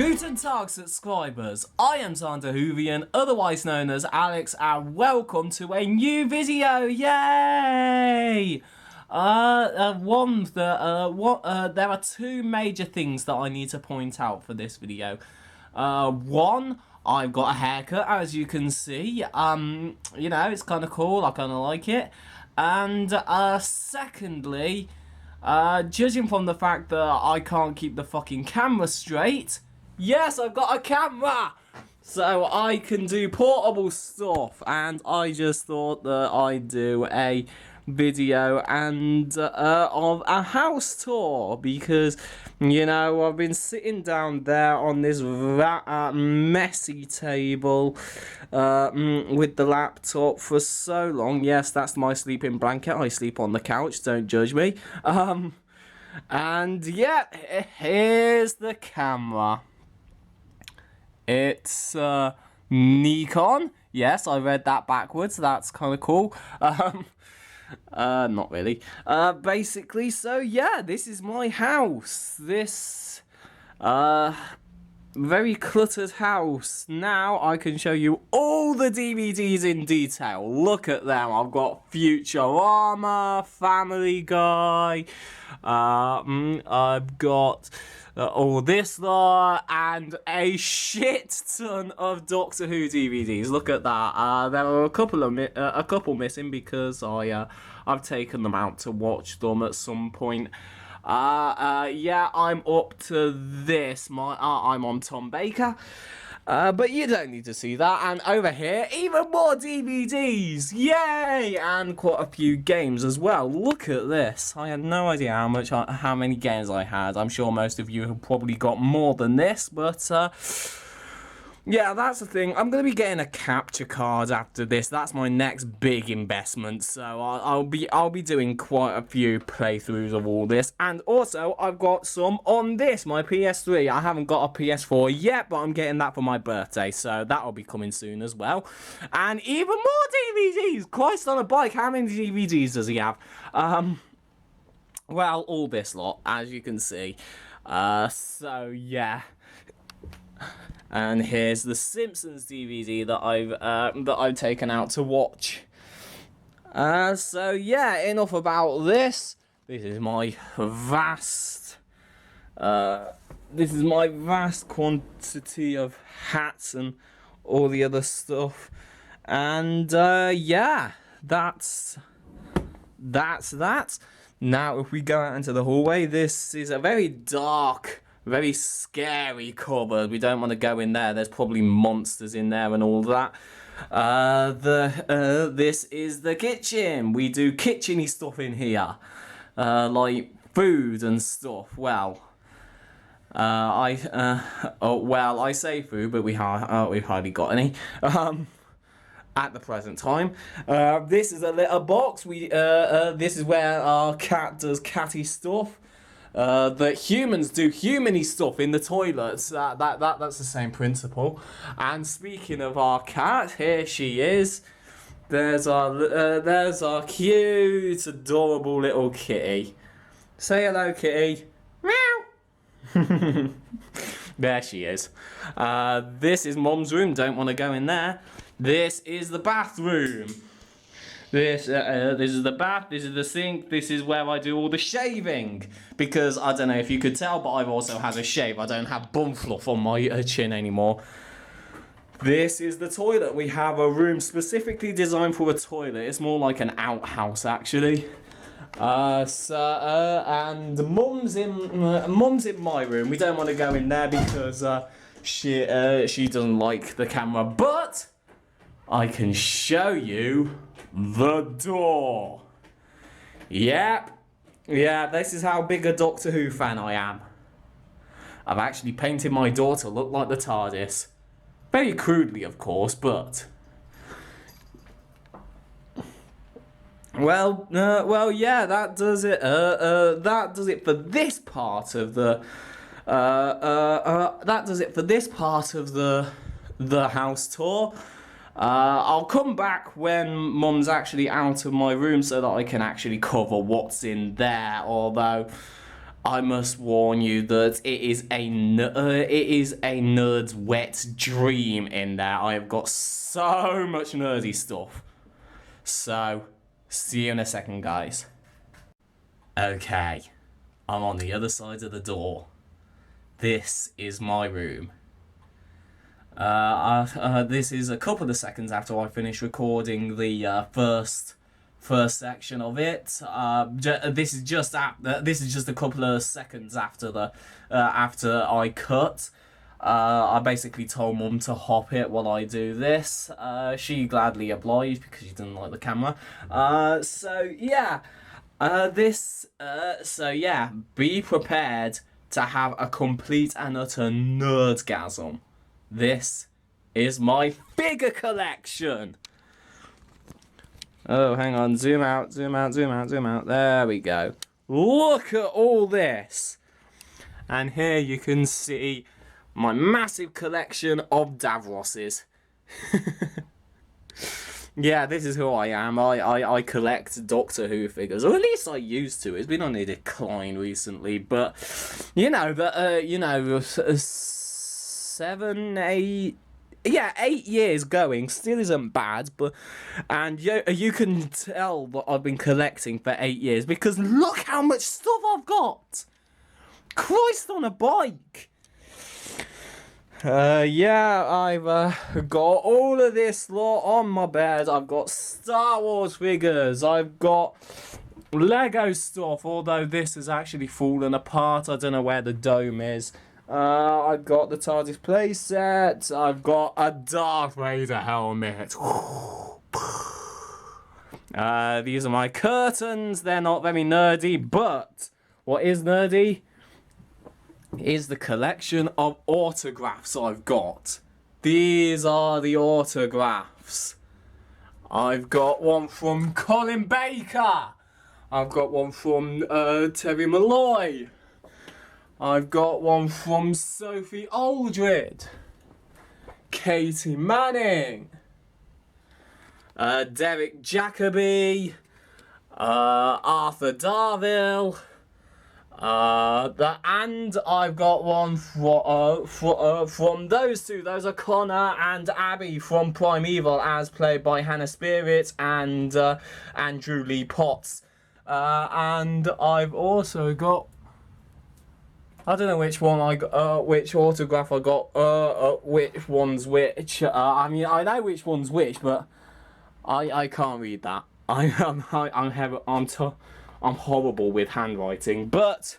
Guten Tag, subscribers. I am XanderWhovian, otherwise known as Alex, and welcome to a new video. Yay! There are two major things that I need to point out for this video. One, I've got a haircut, as you can see. You know, it's kind of cool. I kind of like it. And secondly, judging from the fact that I can't keep the fucking camera straight, yes, I've got a camera! So I can do portable stuff, and I just thought that I'd do a video and of a house tour, because, you know, I've been sitting down there on this messy table with the laptop for so long. Yes, that's my sleeping blanket. I sleep on the couch, don't judge me. And yeah, here's the camera. It's Nikon. Yes, I read that backwards. That's kind of cool. Not really. Basically, so yeah, this is my house. This very cluttered house. Now I can show you all the DVDs in detail. Look at them. I've got Futurama, Family Guy. I've got all this lot and a shit ton of Doctor Who DVDs. Look at that. There are a couple missing because I've taken them out to watch them at some point. Yeah, I'm up to this. I'm on Tom Baker. But you don't need to see that. And over here, even more DVDs. Yay! And quite a few games as well. Look at this. I had no idea how many games I had. I'm sure most of you have probably got more than this, but yeah, that's the thing. I'm going to be getting a capture card after this. That's my next big investment. So I'll be doing quite a few playthroughs of all this. And also, I've got some on this, my PS3. I haven't got a PS4 yet, but I'm getting that for my birthday. So that'll be coming soon as well. And even more DVDs. Christ on a bike. How many DVDs does he have? Well, all this lot, as you can see. So yeah. And here's the Simpsons DVD that I've taken out to watch. So yeah, enough about this. This is my vast quantity of hats and all the other stuff. And yeah, that's that. Now, if we go out into the hallway, this is a very dark, very scary cupboard. We don't want to go in there. There's probably monsters in there and all that. This is the kitchen. We do kitchen-y stuff in here, like food and stuff. Well, I say food, but we've hardly got any. At the present time, this is a litter box. This is where our cat does catty stuff. That humans do humany stuff in the toilets. That's the same principle. And speaking of our cat, here she is. There's our cute, adorable little kitty. Say hello, kitty. Meow. There she is. This is Mom's room. Don't want to go in there. This is the bathroom. This is the bath, this is the sink, this is where I do all the shaving. Because, I don't know if you could tell, but I've also had a shave. I don't have bum fluff on my chin anymore. This is the toilet. We have a room specifically designed for a toilet. It's more like an outhouse, actually. And Mum's in my room. We don't want to go in there because she doesn't like the camera. But I can show you the door. Yep. Yeah, this is how big a Doctor Who fan I am. I've actually painted my door to look like the TARDIS. Very crudely, of course, but well, yeah, that does it. That does it for this part of the the house tour. I'll come back when Mum's actually out of my room so that I can actually cover what's in there, although I must warn you that it is a nerd's wet dream in there. I have got so much nerdy stuff. So, see you in a second, guys. Okay, I'm on the other side of the door. This is my room. This is a couple of seconds after I finish recording the first section of it. This is just a couple of seconds after after I cut. I basically told Mum to hop it while I do this. She gladly obliged because she didn't like the camera. So yeah, be prepared to have a complete and utter nerdgasm. This is my figure collection. Oh, hang on. Zoom out. There we go. Look at all this. And here you can see my massive collection of Davroses. Yeah, this is who I am. I collect Doctor Who figures, or at least I used to. It's been on a decline recently, but 7, 8. Yeah, 8 years going still isn't bad, and you can tell that I've been collecting for 8 years because look how much stuff I've got. Christ on a bike. I've got all of this lot on my bed. I've got Star Wars figures. I've got Lego stuff, although this has actually fallen apart. I don't know where the dome is. I've got the TARDIS playset. I've got a Darth Vader helmet. These are my curtains. They're not very nerdy, but what is nerdy is the collection of autographs I've got. These are the autographs. I've got one from Colin Baker. I've got one from Terry Malloy. I've got one from Sophie Aldred, Katie Manning, Derek Jacobi, Arthur Darvill, and I've got one from those two. Those are Connor and Abby from Primeval, as played by Hannah Spirit and Andrew Lee Potts. And I've also got, I don't know which one which autograph I got, which one's which. I mean, I know which one's which, but I can't read that. I'm horrible with handwriting, but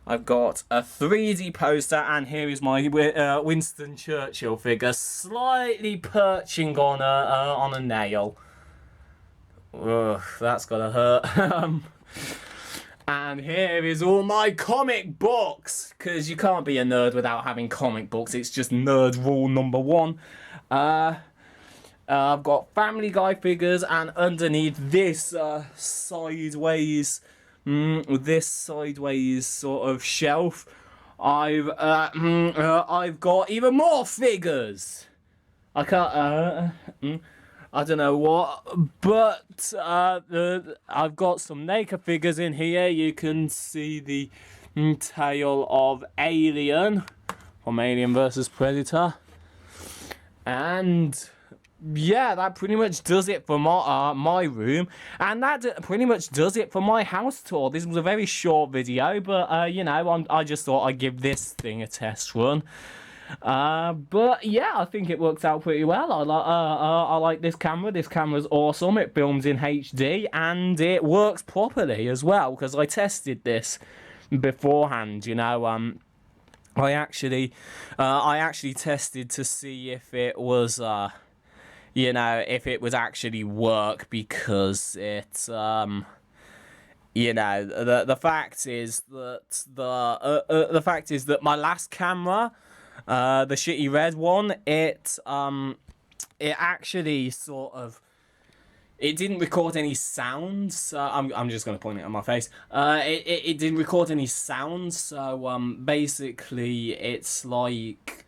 I've got a 3D poster, and here is my Winston Churchill figure, slightly perching on a nail. Ugh, that's gonna hurt. And here is all my comic books, because you can't be a nerd without having comic books. It's just nerd rule number 1. I've got Family Guy figures, and underneath this sideways sort of shelf, I've got even more figures. I can't. I don't know what, but I've got some naked figures in here. You can see the tail of Alien from Alien vs Predator, and yeah, that pretty much does it for my room, and that pretty much does it for my house tour. This was a very short video, but I just thought I'd give this thing a test run. But yeah, I think it works out pretty well. I like this camera. This camera's awesome. It films in HD and it works properly as well, because I tested this beforehand. I actually tested to see if it was if it would actually work, because it's the fact is that my last camera, the shitty red one, it actually it didn't record any sounds. I'm just gonna point it on my face. It didn't record any sounds. So basically, it's like,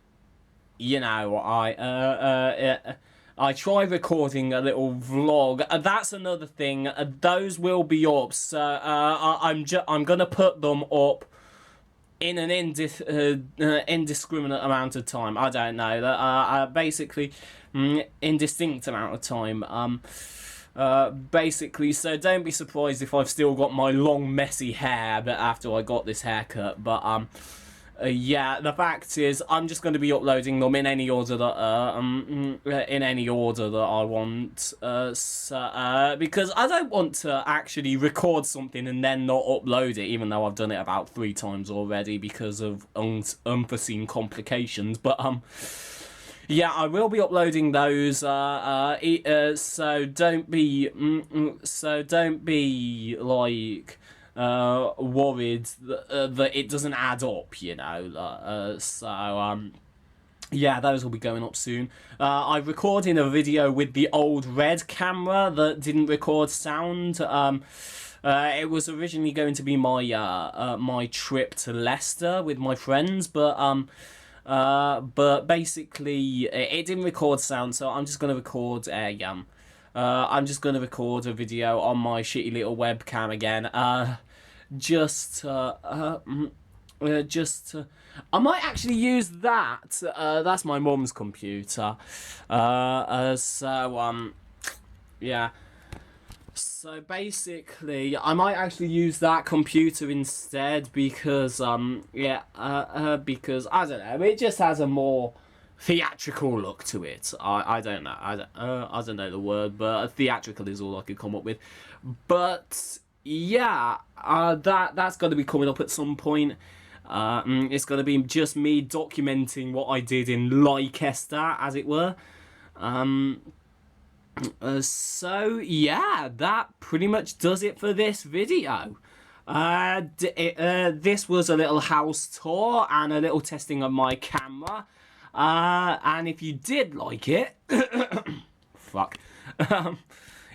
I tried recording a little vlog. That's another thing. Those will be up. So I'm gonna put them up in an indiscriminate amount of time. I don't know. Basically, indistinct amount of time. Basically, so don't be surprised if I've still got my long messy hair but after I got this haircut. But yeah, the fact is, I'm just going to be uploading them in any order that I want. Because I don't want to actually record something and then not upload it, even though I've done it about 3 times already because of unforeseen complications. But yeah, I will be uploading those. So don't be like worried that it doesn't add up, you know. Yeah, those will be going up soon. I'm recording a video with the old red camera that didn't record sound. It was originally going to be my my trip to Leicester with my friends, but basically it didn't record sound, so I'm just gonna record a video on my shitty little webcam again. I might actually use that. That's my mum's computer. Yeah. So basically, I might actually use that computer instead because because I don't know, it just has a more theatrical look to it. I don't know. I don't know the word, but theatrical is all I could come up with. But yeah, that's going to be coming up at some point. It's going to be just me documenting what I did in Leicester, as it were. So yeah, that pretty much does it for this video. This was a little house tour and a little testing of my camera. And if you did like it, fuck.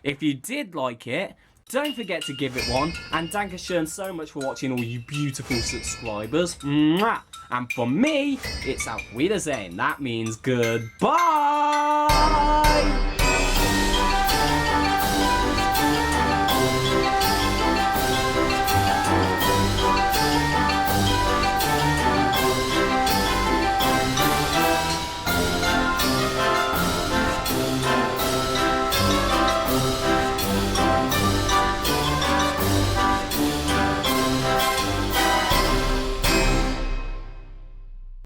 If you did like it, don't forget to give it one. And Dankeschön so much for watching, all you beautiful subscribers. Mwah! And for me, it's auf Wiedersehen. That means goodbye.